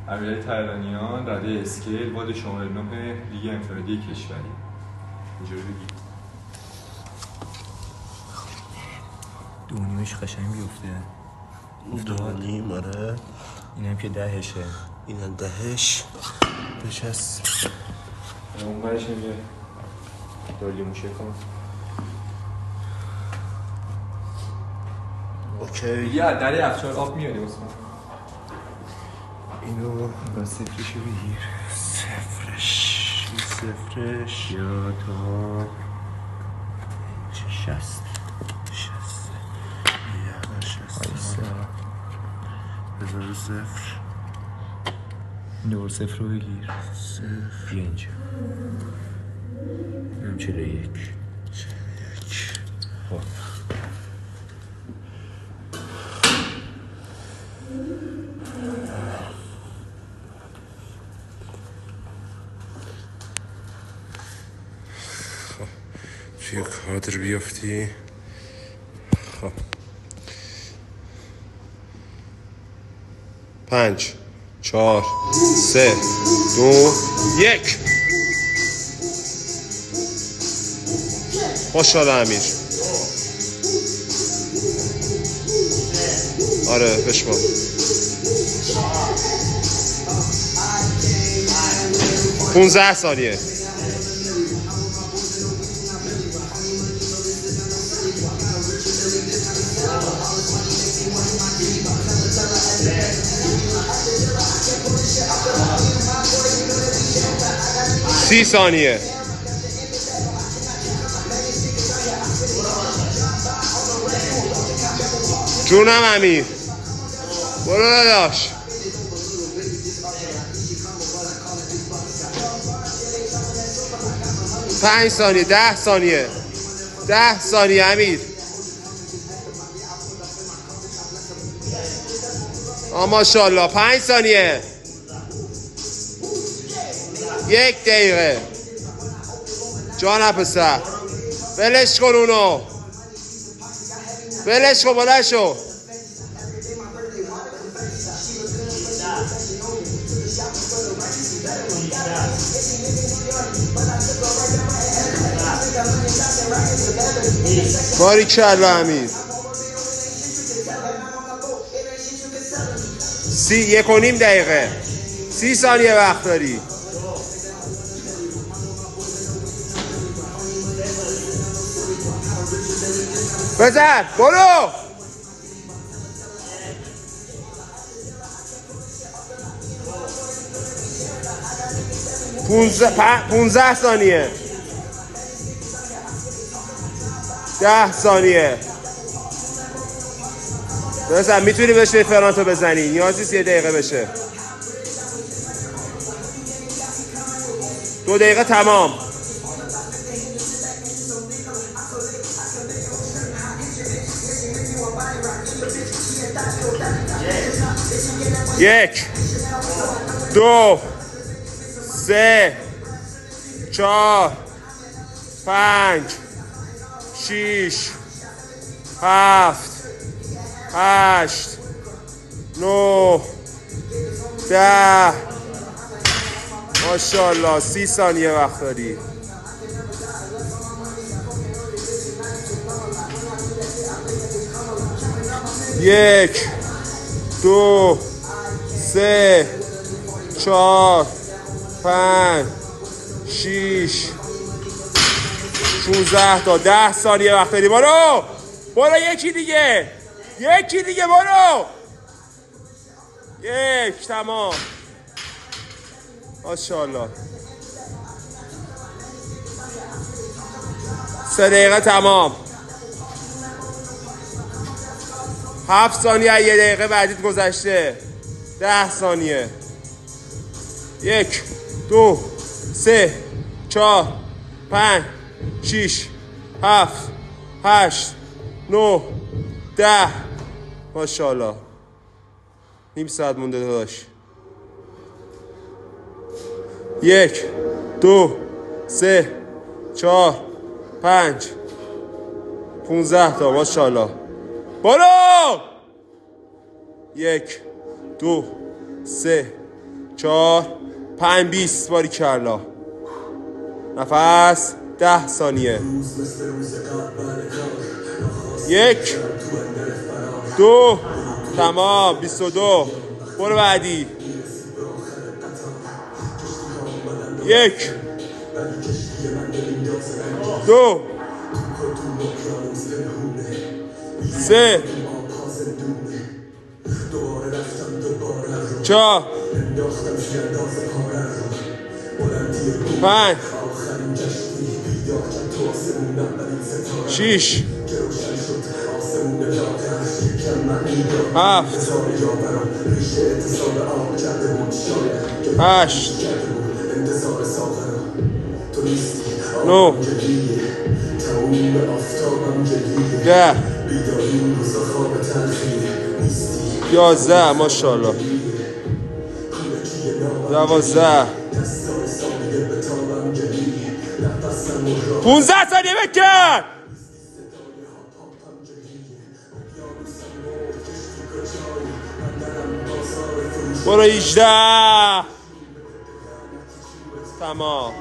امیرعلی طیرانیان، رده اسکیل، واد شماره 9 لیگ انفرادی کشوری. اینجوری بگی. دونیمش قشنگ بیفته. دونیم آره. اینم که دهشه. اینم دهش. بچست. اون برش میگه دالی موشه کن. اوکی. یه در یخچال آب میاری واسه اینو با صفرشو بگیر. صفرش یا تا 60 بذار صفر. دور صفر رو بگیر. صفر بیا اینجا. اینم 41. خب توی کادر بیافتی. خب 5 4 3 2 1. ماشاءالله امیر. آره بشمار. 15 ثانیه. سی ثانیه. جونم امیر. برو داداش. 5 ثانیه. 10 ثانیه. 10 ثانیه امیر. ماشاءالله. 5 ثانیه. 1 دقیقه. جان پسر ولش کن اونو. ولش کن بلند شو. باریکلا امیر. 1.5 دقیقه. 30 ثانیه وقت داری. بزن برو. 15 ثانیه. 10 ثانیه. بزن. میتونی بهش فرانتو بزنی. نیازی نیست 1 دقیقه بشه. 2 دقیقه تمام. یک 2 3 4 5 6 7 8 9 10. ماشاءالله. 30 ثانیه وقت داری. یک 2 3 4 5 6 16 تا 10 ثانیه وقت داری. برو یکی دیگه. برو. 1. تمام. ماشاءالله. 3 دقیقه تمام. 7 ثانیه. 1 دقیقه بعدیت گذشته. 10 ثانیه. 1 2 3 4 5 6 7 8 9 10. ماشاءالله. نیم ساعت مونده داداش. 1 2 3 4 5 15 تا. ماشاءالله. برو. 1 2 3 4 5 20 باریکلا. نفس 10 ثانیه. 1 2 تمام. 22 برو بعدی. 1 2 3 4 5 6 7 8 9 10 11 ماشاءالله. 12 15 ثانیه بکن. برو 18 تمام.